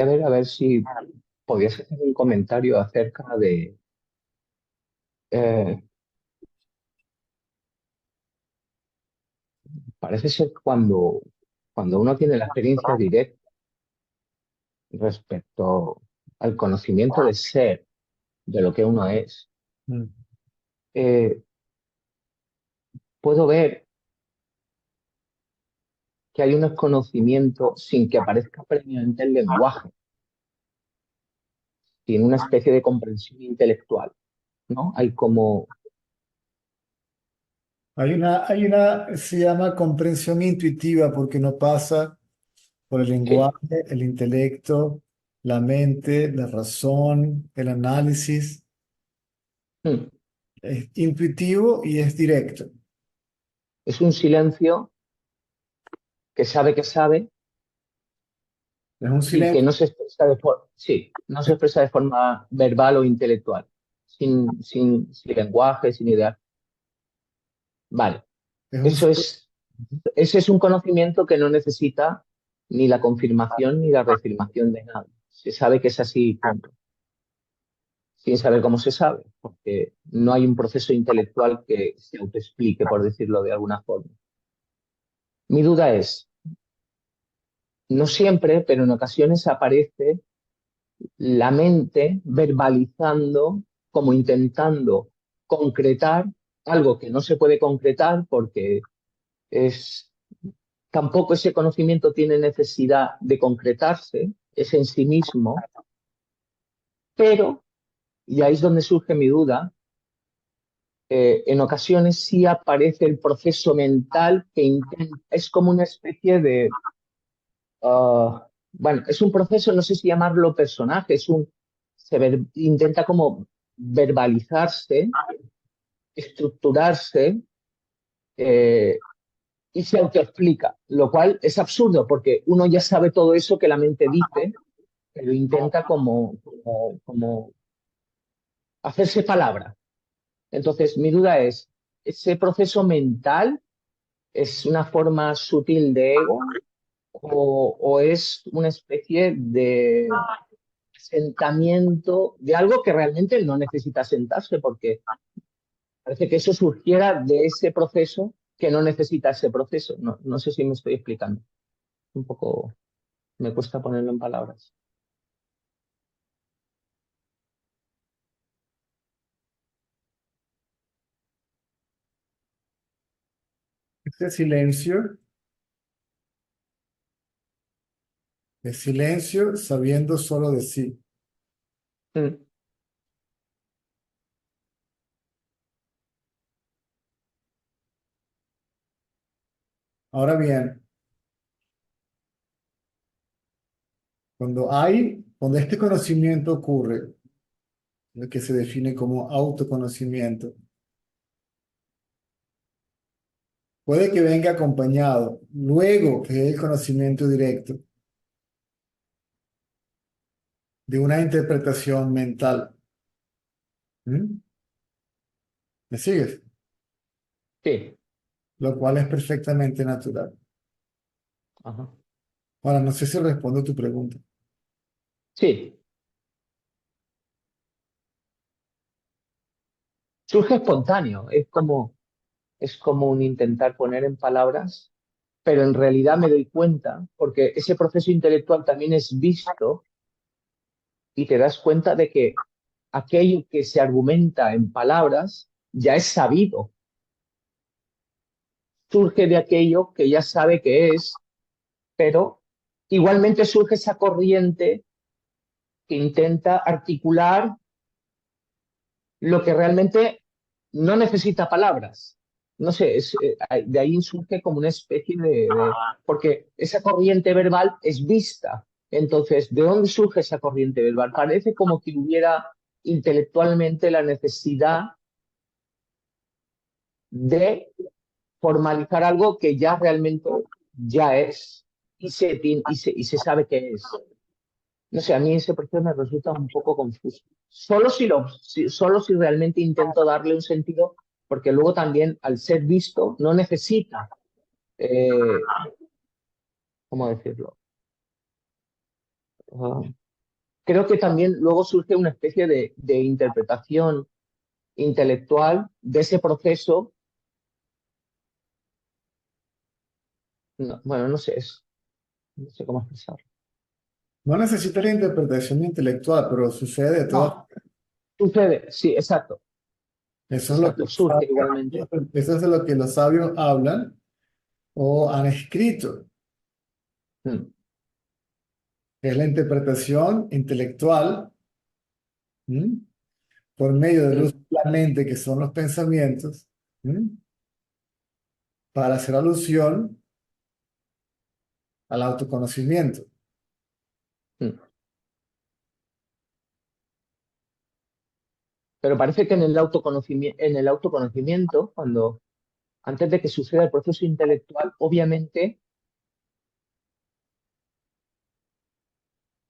a ver si podías hacer un comentario acerca de, eh, parece ser que cuando uno tiene la experiencia directa respecto al conocimiento de ser, de lo que uno es, Mm. eh, puedo ver que hay un conocimiento sin que aparezca previamente el lenguaje, sin una especie de comprensión intelectual, ¿no? Hay como, Se llama comprensión intuitiva porque no pasa por el sí, lenguaje, el intelecto, la mente, la razón, el análisis. mm, Es intuitivo y es directo. es un silencio que sabe Es un y que silencio. no se expresa sí, no se expresa de forma verbal o intelectual, sin lenguaje, sin ideas. Vale, Es un, eso es, ese es un conocimiento que no necesita ni la confirmación ni la reafirmación de nada. Se sabe que es así, punto. Sin saber cómo se sabe, porque no hay un proceso intelectual que se autoexplique, por decirlo de alguna forma. Mi duda es, no siempre, pero en ocasiones aparece la mente verbalizando, como intentando concretar algo que no se puede concretar porque es, tampoco ese conocimiento tiene necesidad de concretarse, es en sí mismo, pero, y ahí es donde surge mi duda, en ocasiones sí aparece el proceso mental que intenta, es como una especie de, bueno, es un proceso, no sé si llamarlo personaje, intenta como verbalizarse, estructurarse eh, y se autoexplica, lo cual es absurdo porque uno ya sabe todo eso que la mente dice, pero intenta como hacerse palabra. Entonces, mi duda es, ¿ese proceso mental es una forma sutil de ego o es una especie de asentamiento de algo que realmente no necesita sentarse? Porque parece que eso surgiera de ese proceso que no necesita ese proceso. No, no sé si me estoy explicando. Un poco me cuesta ponerlo en palabras. este silencio es silencio sabiendo solo de sí. Mm, Ahora bien, cuando este conocimiento ocurre, lo que se define como autoconocimiento, puede que venga acompañado, luego que el conocimiento directo, de una interpretación mental. ¿Mm? ¿Me sigues? sí, Lo cual es perfectamente natural. ajá. Ahora, no sé si respondo a tu pregunta. Sí, surge espontáneo. Es como un intentar poner en palabras, pero en realidad me doy cuenta, porque ese proceso intelectual también es visto y te das cuenta de que aquello que se argumenta en palabras ya es sabido, surge de aquello que ya sabe que es, pero igualmente surge esa corriente que intenta articular lo que realmente no necesita palabras. No sé, de ahí surge como una especie porque esa corriente verbal es vista. Entonces, ¿de dónde surge esa corriente verbal? Parece como que hubiera intelectualmente la necesidad de formalizar algo que ya realmente ya es y se sabe que es. No sé, a mí ese proceso me resulta un poco confuso. Solo si realmente intento darle un sentido, porque luego también al ser visto no necesita, eh, ¿cómo decirlo? Ah, creo que también luego surge una especie de interpretación intelectual de ese proceso. Bueno, no sé, no sé cómo expresarlo. No necesita la interpretación intelectual, pero sucede de todas. No, sucede, sí, exacto, Eso es lo que exacto, surge igualmente. eso es de lo que los sabios hablan o han escrito. Mm, Es la interpretación intelectual, ¿m? Por medio del uso mm, de la mente, que son los pensamientos, ¿m? Para hacer alusión al autoconocimiento. mm. Pero parece que en el autoconocimiento, cuando antes de que suceda el proceso intelectual, obviamente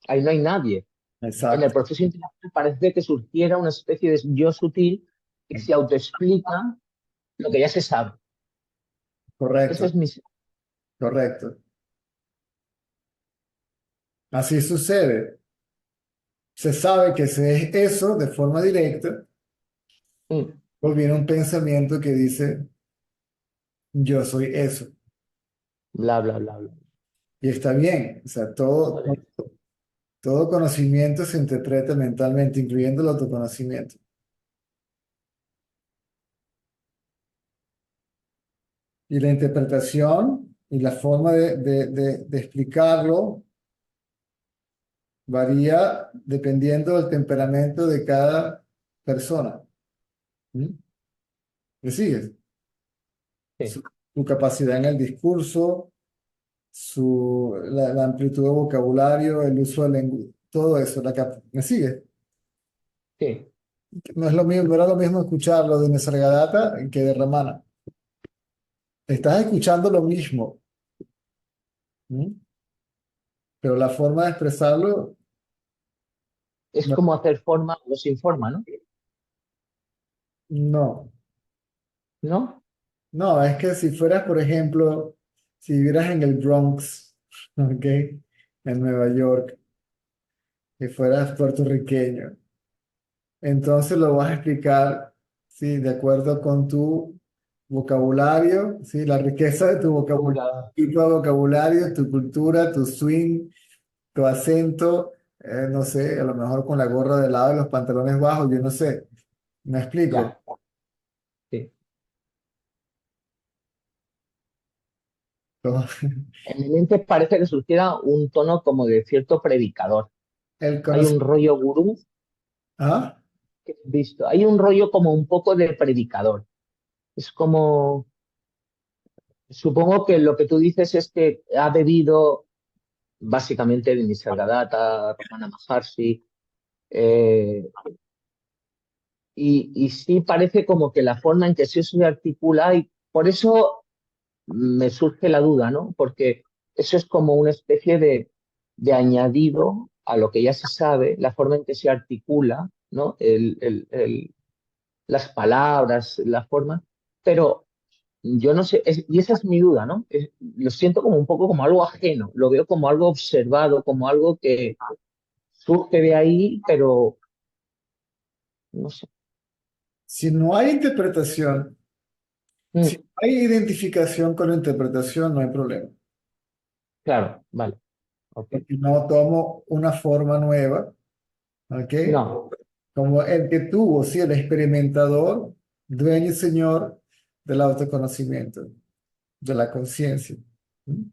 ahí no hay nadie. En el Exacto, proceso intelectual parece que surgiera una especie de yo sutil que se autoexplica lo que ya se sabe. Esa correcto, es mi... correcto. Así sucede. Se sabe que se es eso de forma directa, Mm, o viene un pensamiento que dice, yo soy eso. bla, bla, bla, bla. Y está bien. O sea, todo, Vale. todo conocimiento se interpreta mentalmente, incluyendo el autoconocimiento. Y la interpretación y la forma de explicarlo varía dependiendo del temperamento de cada persona. ¿Mm? ¿Me sigues? Sí, Su, su capacidad en el discurso, la amplitud de vocabulario, el uso del lenguaje, todo eso. ¿Me sigues? sí, No es lo mismo, no era lo mismo escucharlo de Nisargadatta que de Ramana. Estás escuchando lo mismo, ¿m? Pero la forma de expresarlo, es no. como hacer forma o sin forma, ¿no? No, ¿No? no, es que si fueras, por ejemplo, si vivieras en el Bronx, ¿ok? En Nueva York, y fueras puertorriqueño, entonces lo vas a explicar, sí, de acuerdo con tu vocabulario, sí, la riqueza de tu vocabulario, Vocabulario. tipo de vocabulario, tu cultura, tu swing, tu acento, no sé, a lo mejor con la gorra de lado y los pantalones bajos, yo no sé, me explico. Ya, sí. Todo- En mi mente parece que surgiera un tono como de cierto predicador. El Hay un conocimiento, rollo gurú ¿ah? que he visto. Hay un rollo como un poco de predicador. Es como, supongo que lo que tú dices es que ha bebido básicamente de Nisargadatta, Ramana Maharshi, eh, y sí parece como que la forma en que se articula, y por eso me surge la duda, ¿no? Porque eso es como una especie de añadido a lo que ya se sabe, la forma en que se articula, ¿no? Las palabras, la forma, pero yo no sé, y esa es mi duda, ¿no? Lo siento como un poco como algo ajeno, lo veo como algo observado, como algo que surge de ahí, pero no sé. Si no hay interpretación, si Mm, no hay identificación con la interpretación, no hay problema. claro, vale, ok. Porque no tomo una forma nueva, ¿ok? No, Como el que tuvo, sí, el experimentador, dueño y señor del autoconocimiento, de la conciencia. ¿Mm? O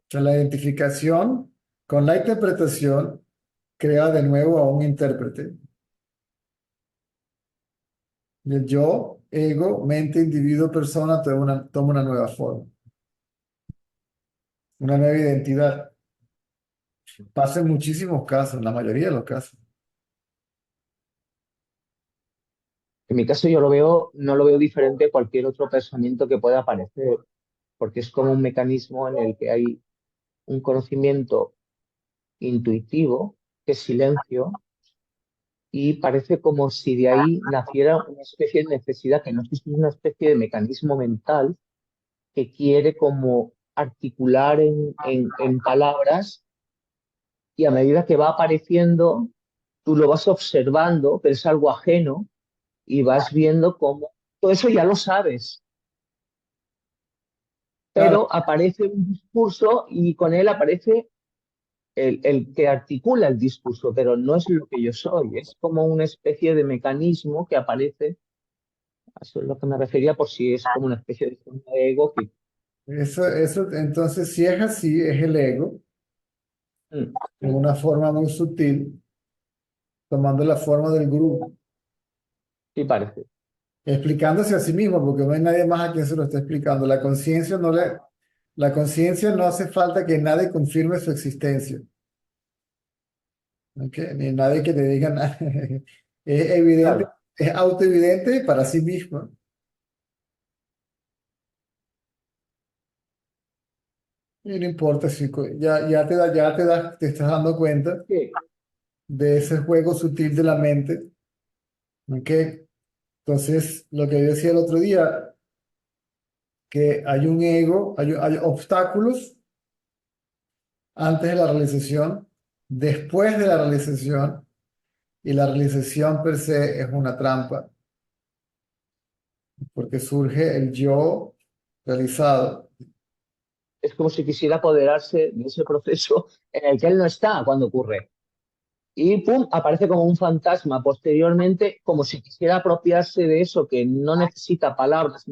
sea, la identificación con la interpretación crea de nuevo a un intérprete. Y el yo, ego, mente, individuo, persona, toma una nueva forma, una nueva identidad. Pasa en muchísimos casos, en la mayoría de los casos. en mi caso yo lo veo, no lo veo diferente a cualquier otro pensamiento que pueda aparecer, porque es como un mecanismo en el que hay un conocimiento intuitivo, que es silencio, y parece como si de ahí naciera una especie de necesidad, que no sé si es una especie de mecanismo mental que quiere como articular en palabras, y a medida que va apareciendo, tú lo vas observando, pero es algo ajeno, y vas viendo cómo todo eso ya lo sabes, Claro, pero aparece un discurso y con él aparece el que articula el discurso, pero no es lo que yo soy, es como una especie de mecanismo que aparece, a eso es lo que me refería, por si es como una especie de forma de ego que... entonces, si es así, es el ego, Mm, en una forma muy sutil, tomando la forma del grupo, sí parece. explicándose a sí mismo, porque no hay nadie más a quien se lo esté explicando. La conciencia no hace falta que nadie confirme su existencia, ¿ok? Ni nadie que te diga nada. Es evidente, Claro, es autoevidente para sí mismo. Y no importa si te estás dando cuenta sí, de ese juego sutil de la mente, ¿ok? Entonces, lo que yo decía el otro día, que hay un ego, hay obstáculos antes de la realización, después de la realización, y la realización per se es una trampa, porque surge el yo realizado. es como si quisiera apoderarse de ese proceso en el que él no está cuando ocurre. Y pum, aparece como un fantasma posteriormente, como si quisiera apropiarse de eso que no necesita palabras,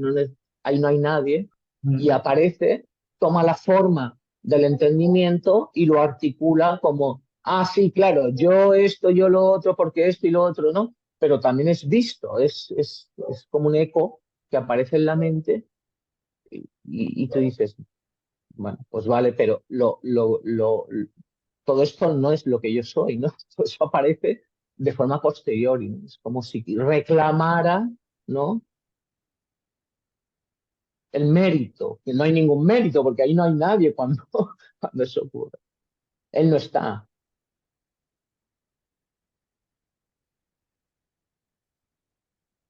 ahí no hay nadie, y Mm. aparece, toma la forma del entendimiento y lo articula como, ah, sí, claro, yo esto, yo lo otro, porque esto y lo otro, ¿no? Pero también es visto, es como un eco que aparece en la mente y tú dices, bueno, pues vale, pero todo esto no es lo que yo soy, ¿no? Todo eso aparece de forma posterior y es como si reclamara, ¿no? El mérito, que no hay ningún mérito, porque ahí no hay nadie cuando, cuando eso ocurre. Él no está.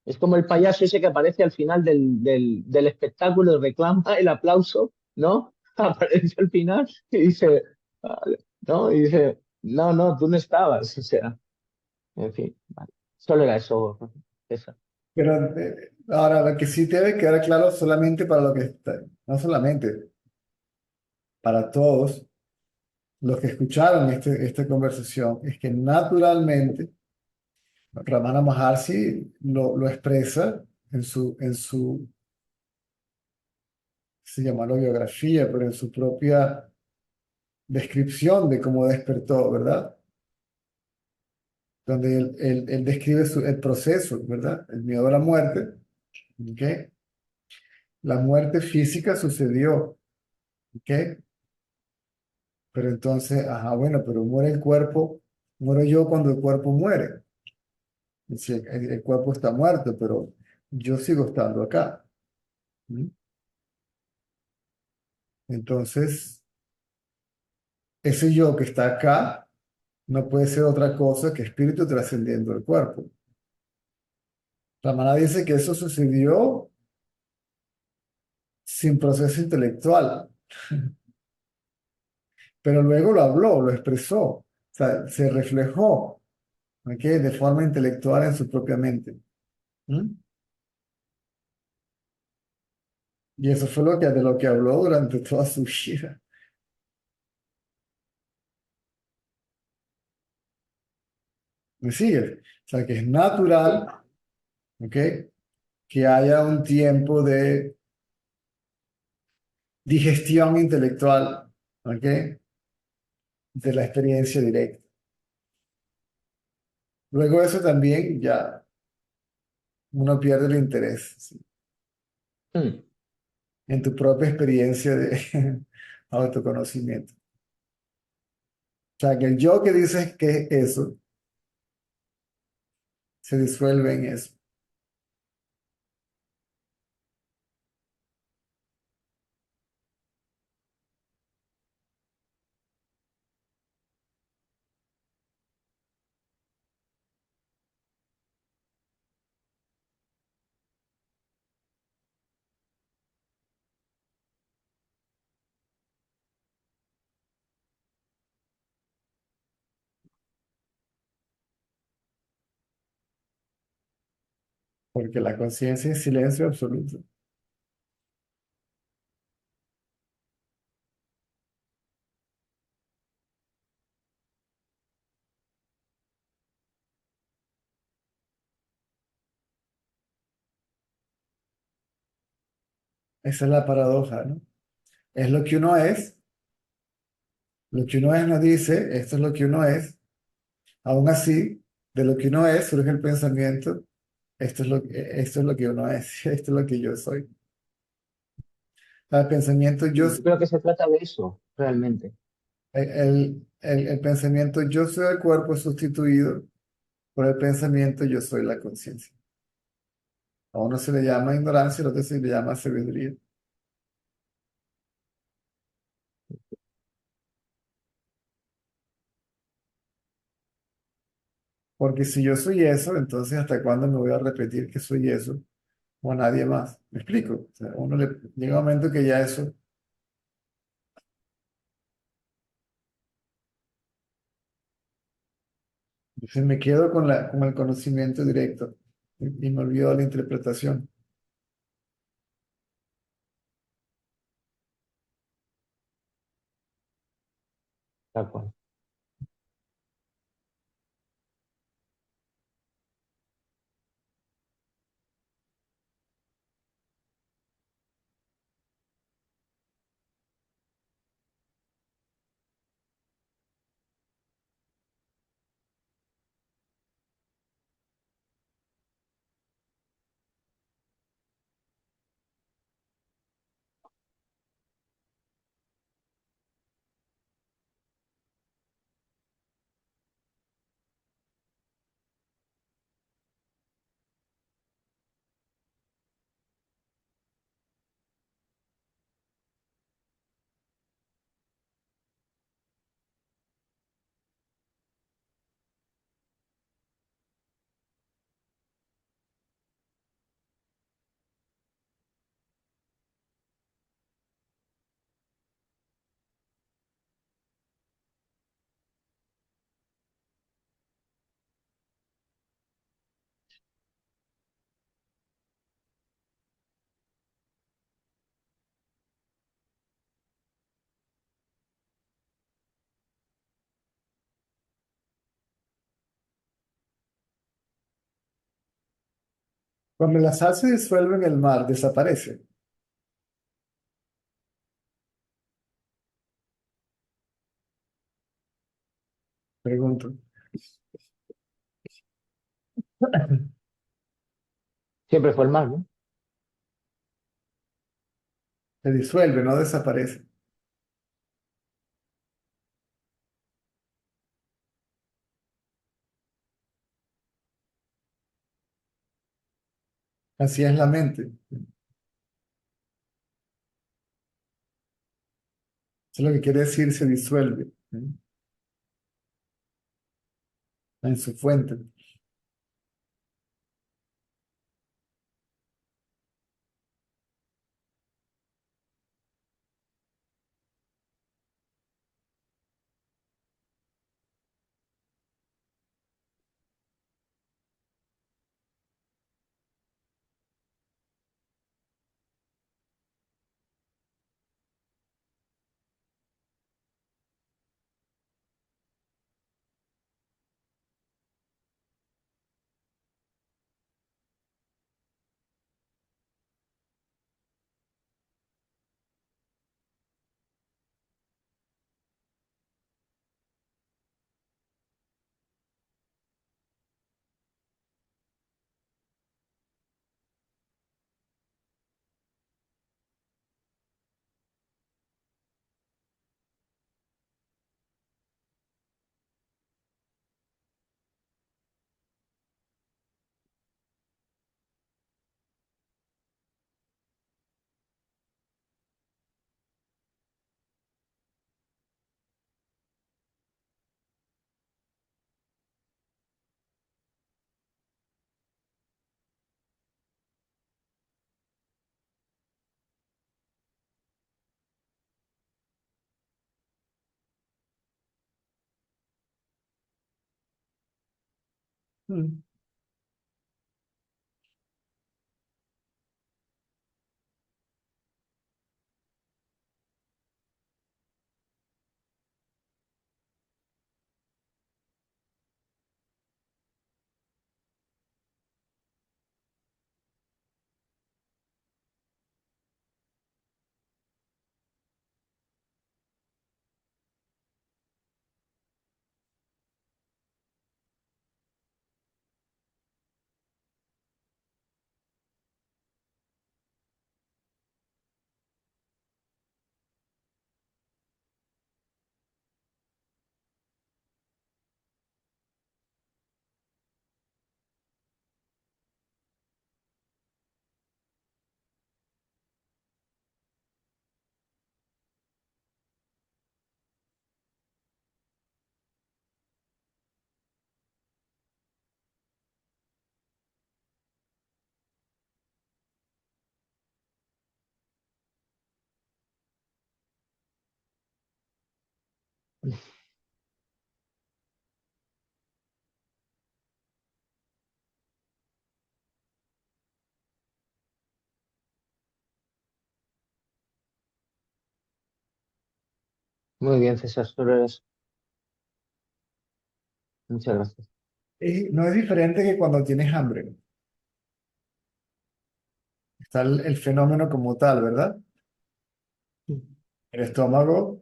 Es como el payaso ese que aparece al final del espectáculo y reclama el aplauso, ¿no? Aparece al final y dice, "Vale", ¿no? Y dice, no, no, tú no estabas. O sea, en fin, vale. Solo era eso, César. Pero ahora, lo que sí debe quedar claro solamente para lo que está, no solamente para todos los que escucharon esta conversación, es que naturalmente Ramana Maharshi lo expresa en su, se llama la biografía, pero en su propia descripción de cómo despertó, ¿verdad? Donde él describe el proceso, ¿verdad? El miedo a la muerte, ¿ok? La muerte física sucedió, ¿ok? Pero entonces, ajá, bueno, pero muere el cuerpo, muero yo cuando el cuerpo muere. Es decir, el cuerpo está muerto, pero yo sigo estando acá. ¿Mm? Entonces, ese yo que está acá no puede ser otra cosa que espíritu trascendiendo el cuerpo. Ramana dice que eso sucedió sin proceso intelectual, pero luego lo habló, lo expresó, o sea, se reflejó, ¿ok? De forma intelectual en su propia mente. ¿Mm? Y eso fue de lo que habló durante toda su vida. ¿Me sigues? O sea, que es natural, ¿ok? Que haya un tiempo de digestión intelectual, ¿ok? De la experiencia directa. Luego eso también ya uno pierde el interés, ¿sí? Mm. En tu propia experiencia de autoconocimiento. O sea, que el yo que dices que es eso, se disuelve en eso. porque la conciencia es silencio absoluto. Esa es la paradoja, ¿no? Es lo que uno es nos dice, esto es lo que uno es, aún así, de lo que uno es surge el pensamiento, esto es lo que uno es, esto es lo que yo soy. El pensamiento yo, Y yo creo que se trata de eso, realmente. el pensamiento yo soy el cuerpo es sustituido por el pensamiento yo soy la conciencia. A uno se le llama ignorancia, al otro se le llama sabiduría. Porque si yo soy eso, entonces ¿hasta cuándo me voy a repetir que soy eso o a nadie más? ¿Me explico? O sea, uno le llega un momento que ya eso, dice, me quedo con el conocimiento directo y me olvido de la interpretación. Tal cual. Cuando la sal se disuelve en el mar, desaparece. Pregunto. Siempre fue el mal, ¿no? Se disuelve, no desaparece. Así es la mente. Eso es lo que quiere decir se disuelve, ¿eh? En su fuente. Mm. Muy bien, César Soreras. Muchas gracias. No es diferente que cuando tienes hambre. Está el fenómeno como tal, ¿verdad? El estómago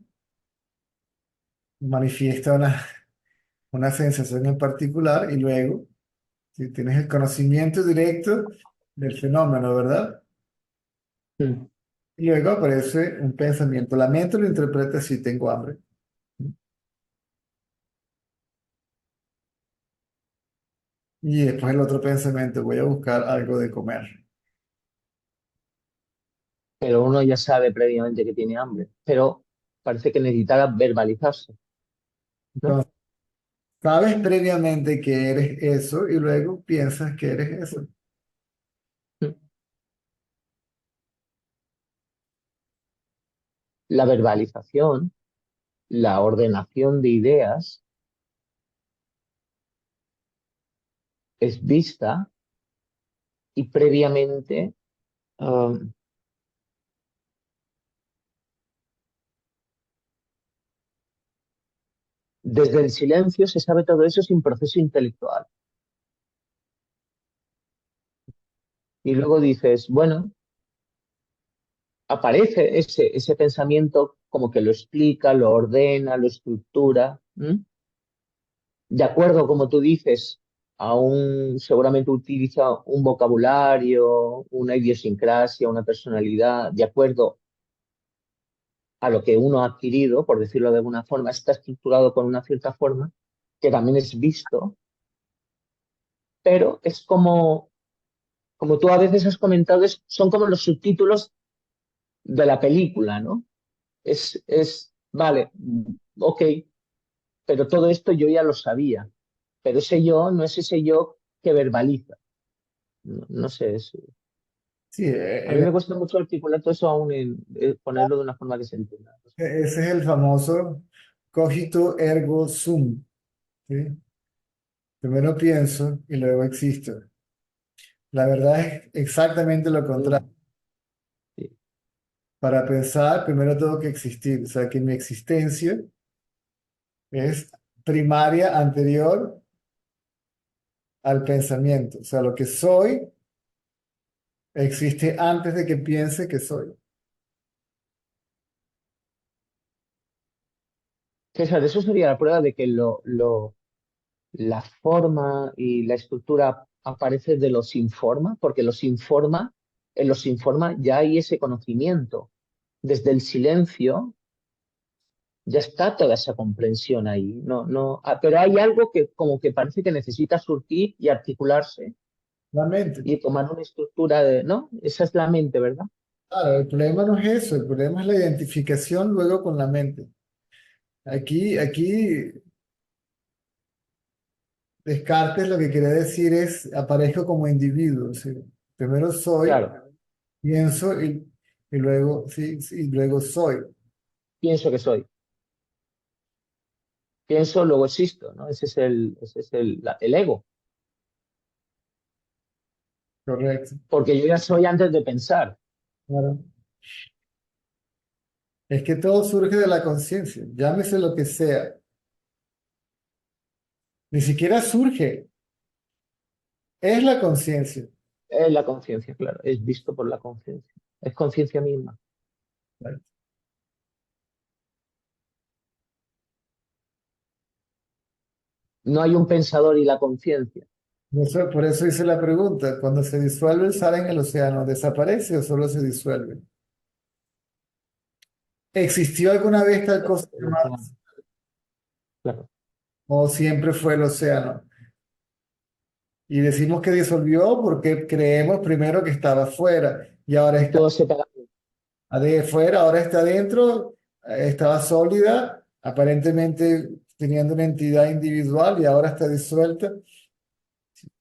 manifiesta una sensación en particular y luego, si tienes el conocimiento directo del fenómeno, ¿verdad? Mm. Y luego aparece un pensamiento. La mente lo interpreta si tengo hambre. Y después el otro pensamiento, voy a buscar algo de comer. Pero uno ya sabe previamente que tiene hambre, pero parece que necesitara verbalizarse, ¿no? Entonces, sabes previamente que eres eso y luego piensas que eres eso. Mm. La verbalización, la ordenación de ideas es vista y previamente, um, desde el silencio se sabe todo eso sin proceso intelectual. Y luego dices, bueno, aparece ese pensamiento como que lo explica, lo ordena, lo estructura, ¿m? De acuerdo, como tú dices, seguramente utiliza un vocabulario, una idiosincrasia, una personalidad, de acuerdo a lo que uno ha adquirido, por decirlo de alguna forma, está estructurado con una cierta forma, que también es visto, pero es como tú a veces has comentado, son como los subtítulos de la película, ¿no? Vale, ok, pero todo esto yo ya lo sabía, pero ese yo no es ese yo que verbaliza. No, no sé, Sí, a mí me cuesta mucho articular todo eso aún ponerlo de una forma que se entienda. ese es el famoso cogito ergo sum. ¿Sí? Primero pienso y luego existo. La verdad es exactamente lo Mm, contrario. sí, Para pensar, primero tengo que existir. O sea, que mi existencia es primaria, anterior al pensamiento. O sea, lo que soy existe antes de que piense que soy. César, eso sería la prueba de que la forma y la estructura aparece de los informa, porque en los informa ya hay ese conocimiento. Desde el silencio ya está toda esa comprensión ahí. No, no, pero hay algo que como que parece que necesita surgir y articularse La mente. y tomar una estructura de, ¿no? Esa es la mente, ¿verdad? Claro, el problema no es eso, el problema es la identificación luego con la mente. Aquí Descartes lo que quiere decir es aparezco como individuo. ¿Sí? Primero soy, Claro, pienso y luego, sí, sí, y luego soy. pienso que soy. Pienso, luego existo, ¿no? Ese es el ego. Correcto. Porque yo ya soy antes de pensar. Claro. Es que todo surge de la conciencia, llámese lo que sea. Ni siquiera surge, es la conciencia. Es la conciencia, claro. Es visto por la conciencia. Es conciencia misma. No hay un pensador y la conciencia. Por eso hice la pregunta, cuando se disuelve el sal en el océano, ¿desaparece o solo se disuelve? ¿Existió alguna vez tal cosa El llamada océano, claro. o siempre fue el océano? Y decimos que disolvió porque creemos primero que estaba fuera y ahora está Todo separado. fuera, ahora está adentro, estaba sólida, aparentemente teniendo una entidad individual y ahora está disuelta.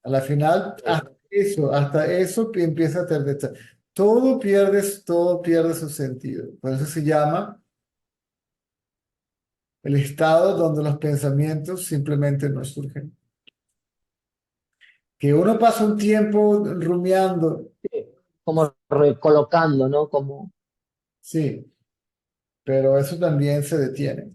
A la final, hasta eso que empieza a tener todo pierde su sentido. Por eso se llama el estado donde los pensamientos simplemente no surgen. Que uno pasa un tiempo rumiando, Sí, como recolocando, ¿no? Como sí, pero eso también se detiene.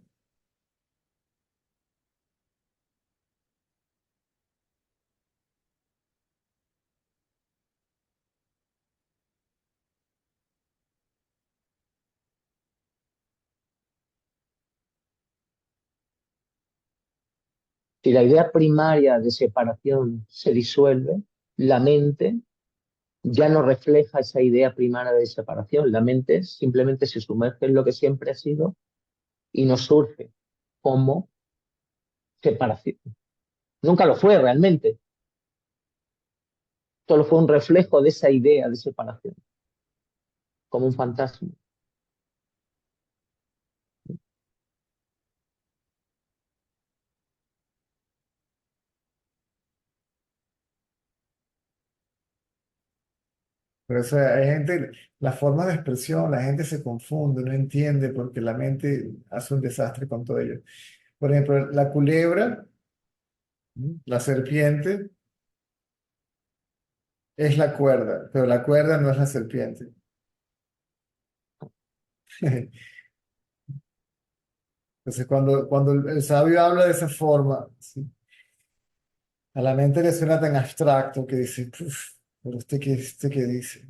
si la idea primaria de separación se disuelve, la mente ya no refleja esa idea primaria de separación. La mente simplemente se sumerge en lo que siempre ha sido y no surge como separación. Nunca lo fue realmente. Solo fue un reflejo de esa idea de separación, como un fantasma. Por eso hay gente, la forma de expresión, la gente se confunde, no entiende porque la mente hace un desastre con todo ello. Por ejemplo, la culebra, la serpiente, es la cuerda, pero la cuerda no es la serpiente. Entonces, cuando el sabio habla de esa forma, ¿sí? A la mente le suena tan abstracto que dice, "Puf, pero usted qué dice".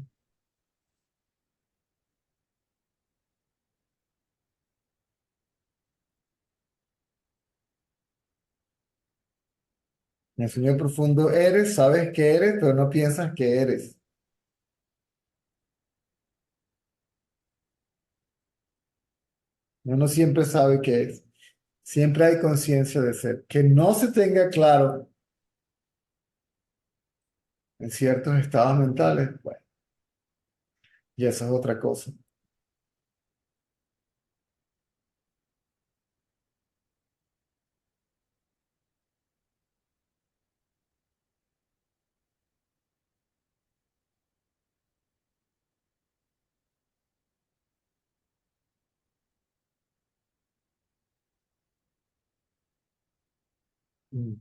En el sueño profundo eres, sabes que eres, pero no piensas que eres. Uno siempre sabe que es. Siempre hay conciencia de ser. Que no se tenga claro en ciertos estados mentales, bueno, y eso es otra cosa. Mm.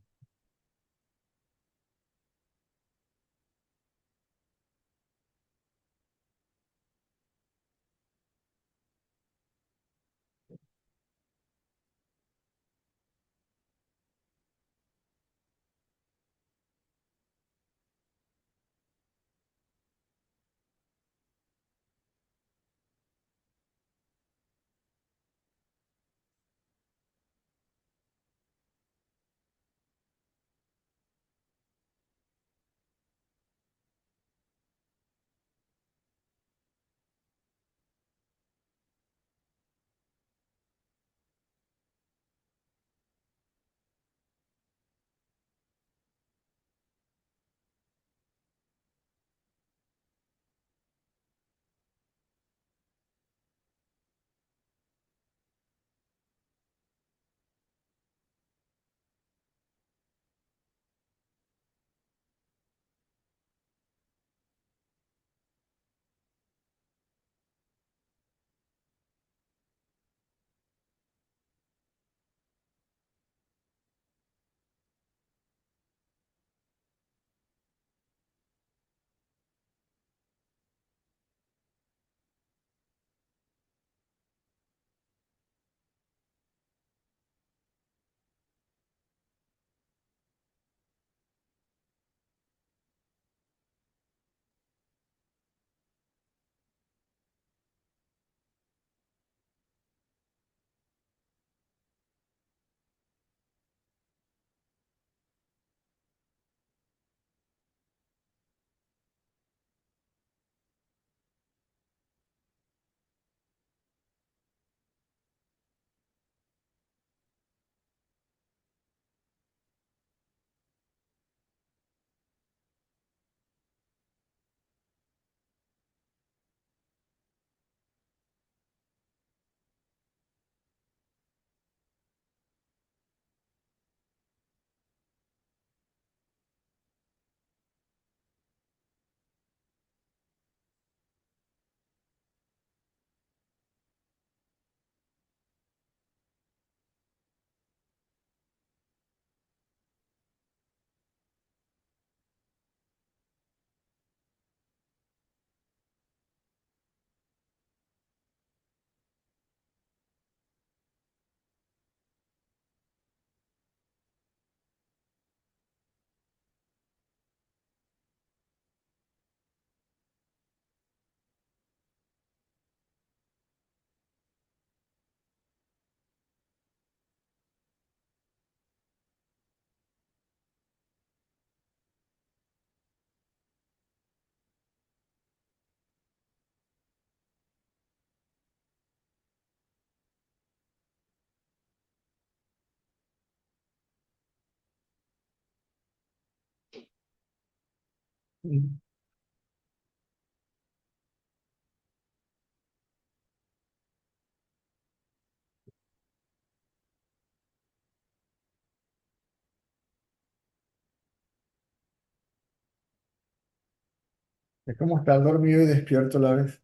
Es como estar dormido y despierto a la vez.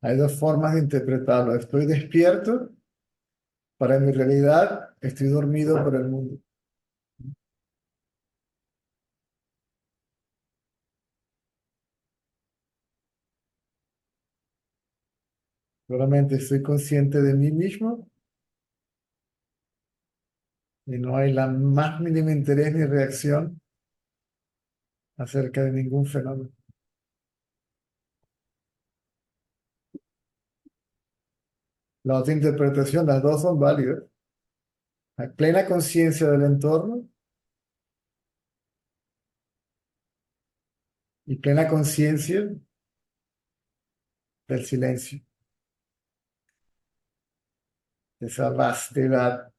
Hay dos formas de interpretarlo. Estoy despierto para mi realidad, estoy dormido por el mundo. Solamente estoy consciente de mí mismo y no hay la más mínima interés ni reacción acerca de ningún fenómeno. La otra interpretación, las dos son válidas. Hay plena conciencia del entorno y plena conciencia del silencio, de esa vastedad.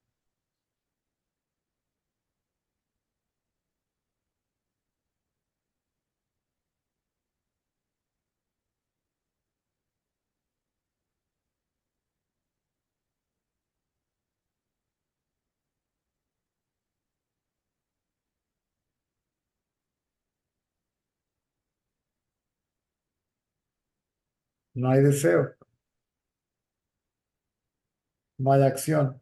No hay deseo, no hay acción,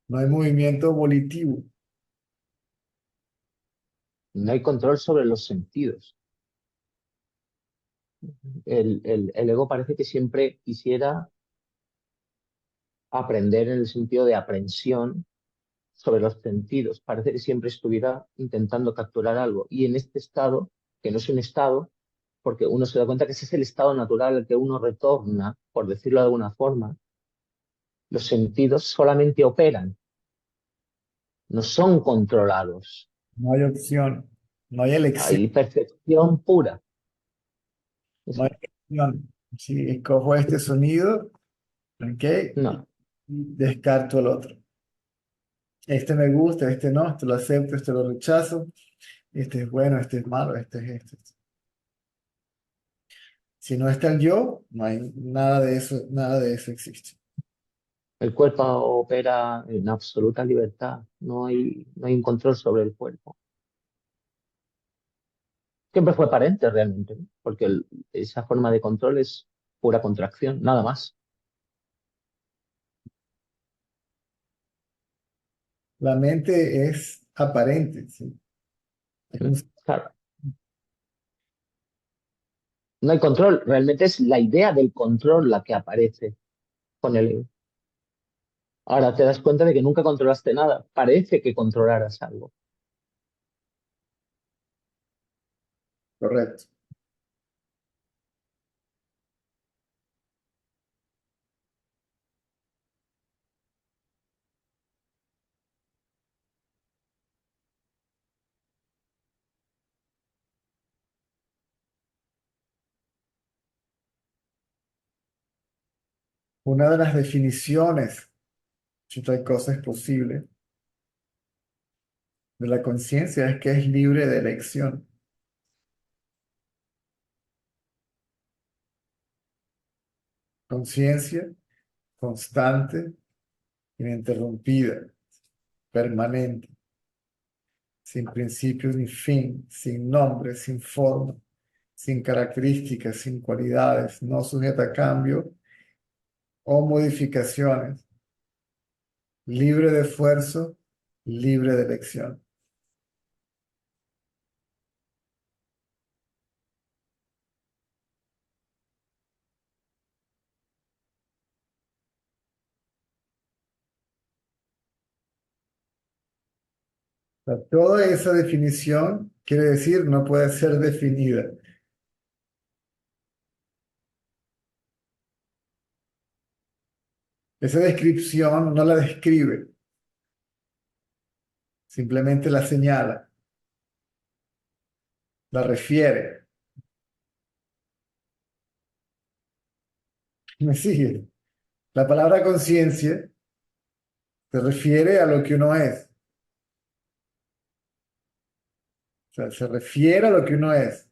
no hay movimiento volitivo. No hay control sobre los sentidos. El ego parece que siempre quisiera aprender en el sentido de aprensión sobre los sentidos. Parece que siempre estuviera intentando capturar algo. Y en este estado, que no es un estado, porque uno se da cuenta que ese es el estado natural al que uno retorna, por decirlo de alguna forma, los sentidos solamente operan, no son controlados. No hay opción, no hay elección, Hay percepción pura. no hay Eso. elección. Si escojo este sonido, ¿ok? Y No. descarto el otro. Este me gusta, este no, este lo acepto, este lo rechazo, este es bueno, este es malo, este es este. Si no está el yo, no hay nada de eso existe. El cuerpo opera en absoluta libertad. No hay un control sobre el cuerpo. Siempre fue aparente realmente, ¿no? Porque esa forma de control es pura contracción, nada más. La mente es aparente, ¿sí? Es un- Claro. No hay control, realmente es la idea del control la que aparece con el ego. Ahora te das cuenta de que nunca controlaste nada. Parece que controlaras algo. correcto. Una de las definiciones, si tal cosa es posible, de la conciencia es que es libre de elección. Conciencia constante, ininterrumpida, permanente, sin principio ni fin, sin nombre, sin forma, sin características, sin cualidades, no sujeta a cambio o modificaciones, libre de esfuerzo, libre de elección. O sea, toda esa definición quiere decir no puede ser definida. Esa descripción no la describe, simplemente la señala, la refiere. ¿Me sigue? La palabra conciencia se refiere a lo que uno es. O sea, se refiere a lo que uno es,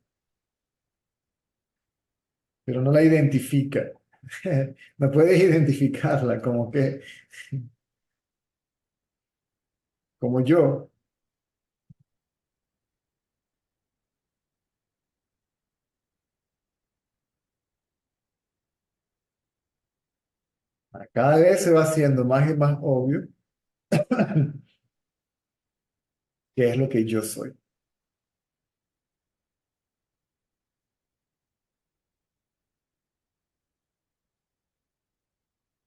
pero no la identifica. No puedes identificarla como que, como yo. Cada vez se va haciendo más y más obvio qué es lo que yo soy.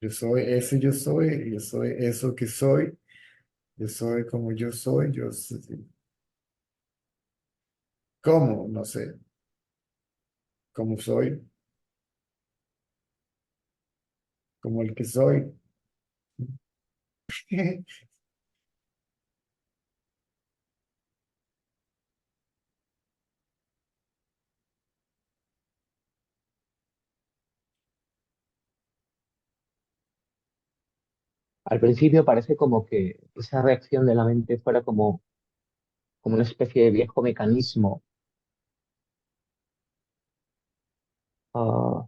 Yo soy ese yo soy eso que soy, yo soy como yo soy, ¿cómo? No sé, cómo soy, como el que soy. Al principio parece como que esa reacción de la mente fuera como una especie de viejo mecanismo ah,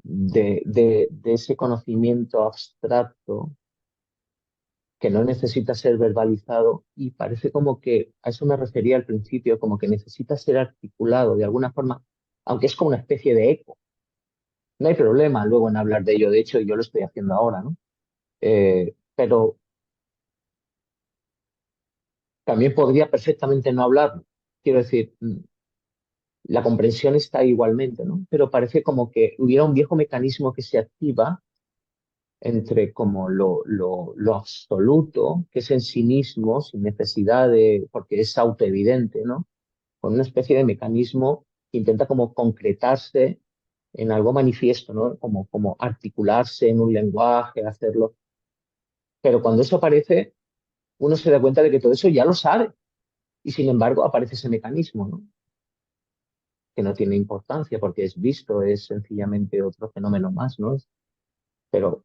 de ese conocimiento abstracto que no necesita ser verbalizado y parece como que, a eso me refería al principio, como que necesita ser articulado de alguna forma, aunque es como una especie de eco. No hay problema luego en hablar de ello, de hecho yo lo estoy haciendo ahora, ¿no? Pero también podría perfectamente no hablarlo. Quiero decir, la comprensión está igualmente, ¿no? Pero parece como que hubiera un viejo mecanismo que se activa entre como lo absoluto, que es en sí mismo, sin necesidad de, porque es autoevidente, ¿no? Con una especie de mecanismo que intenta como concretarse en algo manifiesto, ¿no? Como articularse en un lenguaje, hacerlo. Pero cuando eso aparece, uno se da cuenta de que todo eso ya lo sabe. Y sin embargo aparece ese mecanismo, ¿no? Que no tiene importancia porque es visto, es sencillamente otro fenómeno más, ¿no? Pero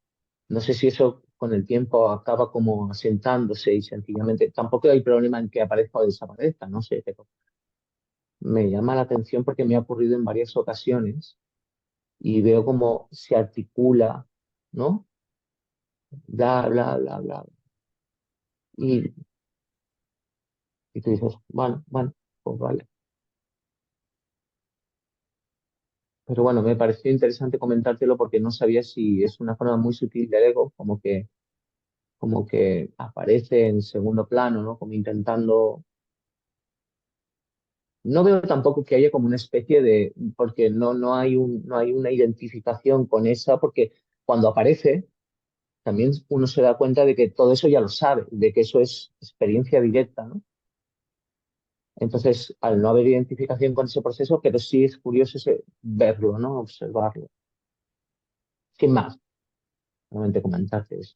no sé si eso con el tiempo acaba como asentándose y sencillamente tampoco hay problema en que aparezca o desaparezca, no sé, pero me llama la atención porque me ha ocurrido en varias ocasiones y veo cómo se articula, ¿no? Bla, bla, bla, bla. Y, y tú dices, bueno, bueno, pues vale. Pero bueno, me pareció interesante comentártelo porque no sabía si es una forma muy sutil del ego, como que aparece en segundo plano, ¿no? Como intentando. No veo tampoco que haya como una especie de, porque no hay una identificación con esa, porque cuando aparece, también uno se da cuenta de que todo eso ya lo sabe, de que eso es experiencia directa, ¿no? Entonces, al no haber identificación con ese proceso, pero sí es curioso verlo, ¿no? Observarlo. Sin más, solamente comentarte eso.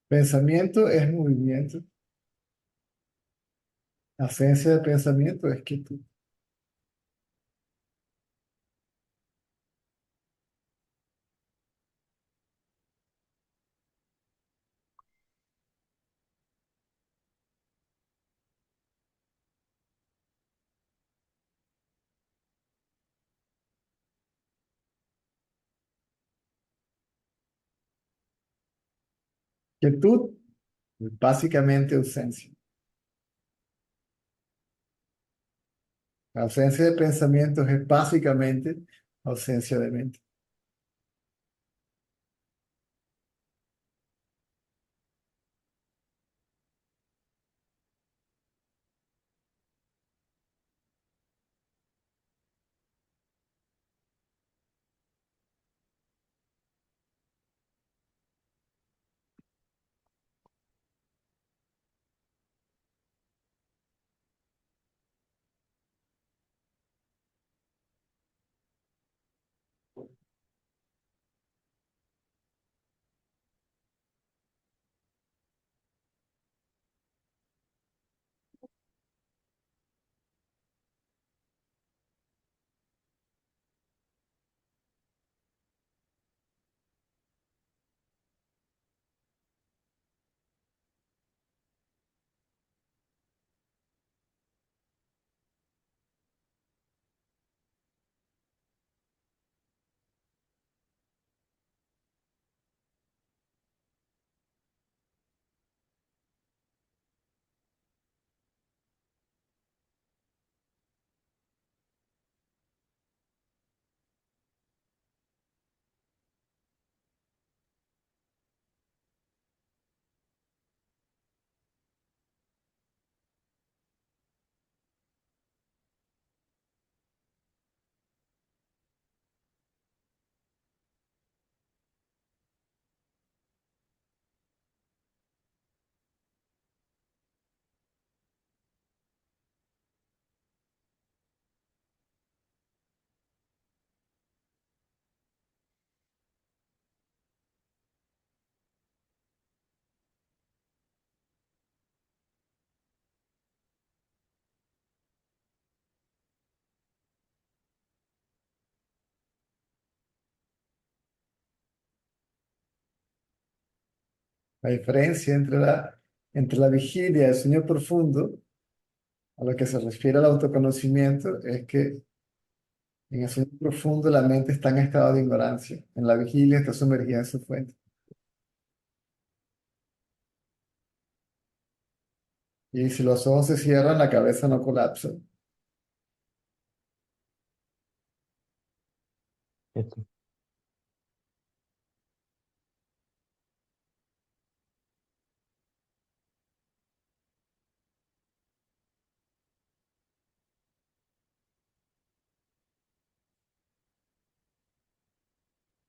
Pensamiento es movimiento. Ausencia de pensamiento es quietud. Quietud, básicamente ausencia. La ausencia de pensamientos es básicamente ausencia de mente. La diferencia entre la vigilia y el sueño profundo, a lo que se refiere al autoconocimiento, es que en el sueño profundo la mente está en estado de ignorancia. En la vigilia está sumergida en su fuente. Y si los ojos se cierran, la cabeza no colapsa. Esto.